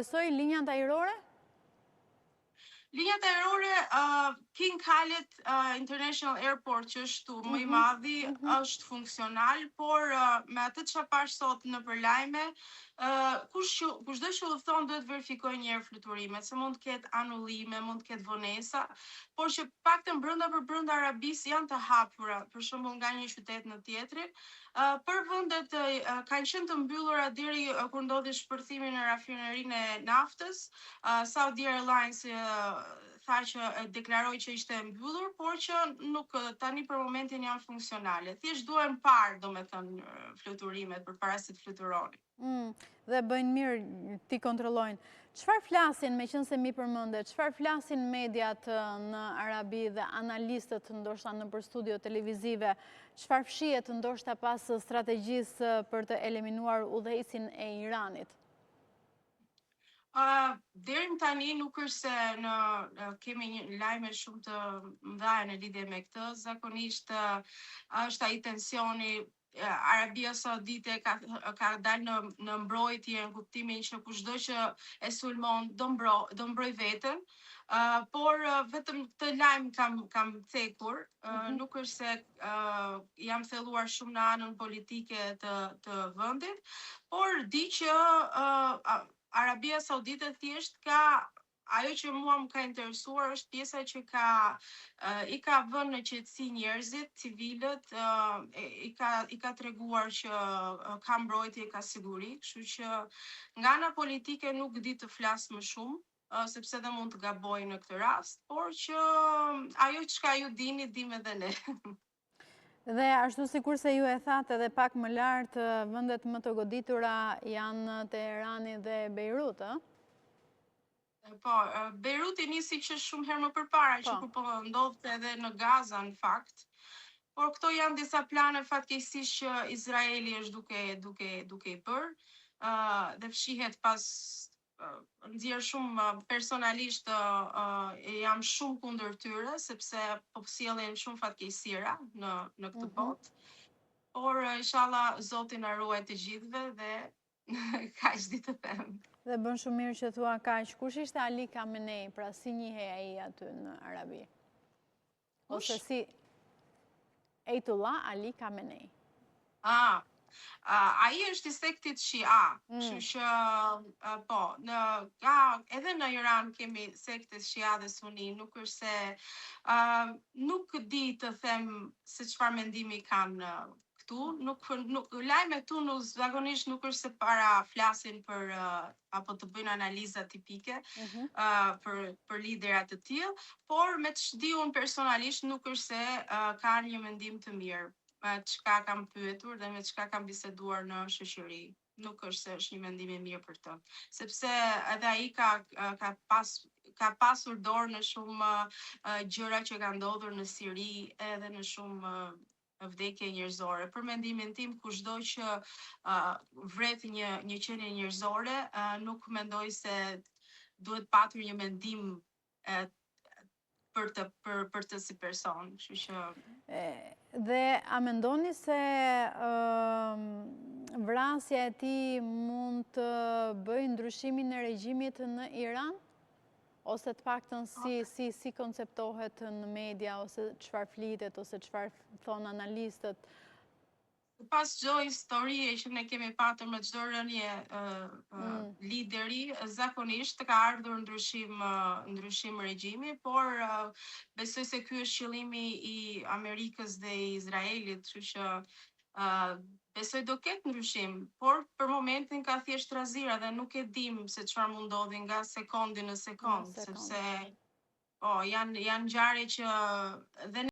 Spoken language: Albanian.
Besoj linjat ajrore? Linjat ajrore, King Khaled International Airport, që është më i madhi, është funksional, por me atë që pash sot në përlajme, kushdo që udhëton duhet verifikoj një herë fluturimet, se mund të ketë anullime, mund të ketë vonesa, por që paktën brenda për brenda Arabisë janë të hapura, për shembull nga një qytet në tjetrin. Për vendet kanë qenë të mbyllura deri kur ndodhi shpërthimi në rafinerinë e naftës. Saudi Airlines tha që deklaroi që ishte mbyllur, por që nuk tani për momentin janë funksionale. Thjesht duhen parë, domethënë, fluturimet përpara se të fluturonin. Dhe bëjnë mirë ti kontrollojnë. Çfarë flasin, meqense mi përmendet, çfarë flasin mediat në Arabi dhe analistët ndoshta nëpër studio televizive, çfarë fshihet ndoshta pas strategjisë për të eliminuar udhëheqësin e Iranit? Deri tani nuk është se kemi një lajme shumë të mëdha në lidhje me këtë. Zakonisht është ai tensioni. Arabia Saudite ka dalë në mbrojtje në kuptimin që kushdo që e sulmon do mbroj veten. Por vetëm këtë lajm kam thekur, nuk është se jam thelluar shumë në anën politike të vendit, por di që Arabia Saudite thjesht ka ajo që mua më ka interesuar është pjesa që i ka vënë në qetësi njerëzit, civilët, i ka treguar që ka mbrojtje, ka siguri, kështu që nga ana politike nuk di të flas më shumë, sepse dhe mund të gaboj në këtë rast, por që ajo çka ju dini, dim edhe ne. Dhe ashtu sikur se ju e thatë edhe pak më lartë, vendet më të goditura janë Teherani dhe Beirut, ë? Po, Beiruti nisi që shumë herë më përpara, që kur po ndodhte edhe në Gaza në fakt. Por këto janë disa plane fatkeqësisht që Izraeli është duke i bërë, dhe fshihet pas nxjerr shumë personalisht jam shumë kundër tyre sepse po sjellin shumë fatkeqësira në këtë botë. Por inshallah Zoti na ruaj të gjithëve dhe kaq di të them. Dhe bën shumë mirë që thua kaq. Kush ishte Ali Khamenei, pra si njihej ai aty në Arabi? Ose si Ayatollah Ali Khamenei. Ai është i sektit Shia, kështu që po, edhe në Iran kemi sekte Shia dhe Suni, nuk është se nuk di të them se çfarë mendimi kanë këtu, lajmet këtu zakonisht nuk është se para flasin për apo të bëjnë analiza tipike për lidera të tillë, por me ç'di unë personalisht nuk është se kanë një mendim të mirë. Çka kam pyetur dhe me çka kam biseduar në shoqëri. Nuk është se është një mendim i mirë për të. Sepse edhe ai ka pasur dorë në shumë gjëra që kanë ndodhur në Siri edhe në shumë vdekje njerëzore. Për mendimin tim, kushdo që vret një qenie njerëzore, nuk mendoj se duhet patur një mendim për të si person, kështu që dhe a mendoni se vrasja e tij mund të bëjë ndryshimin e regjimit në Iran? Ose të paktën si konceptohet në media, ose çfarë flitet, ose çfarë thon analistët? Pas çdo historie që ne kemi patur me çdo rënje lideri, zakonisht ka ardhur ndryshim regjimi, por besoj se ky është qëllimi i Amerikës dhe i Izraelit, kështu që besoj do ketë ndryshim, por për momentin ka thjesht trazira dhe nuk e dim se çfarë mund ndodhi nga sekondi në sekond, sepse janë ngjarje që dhe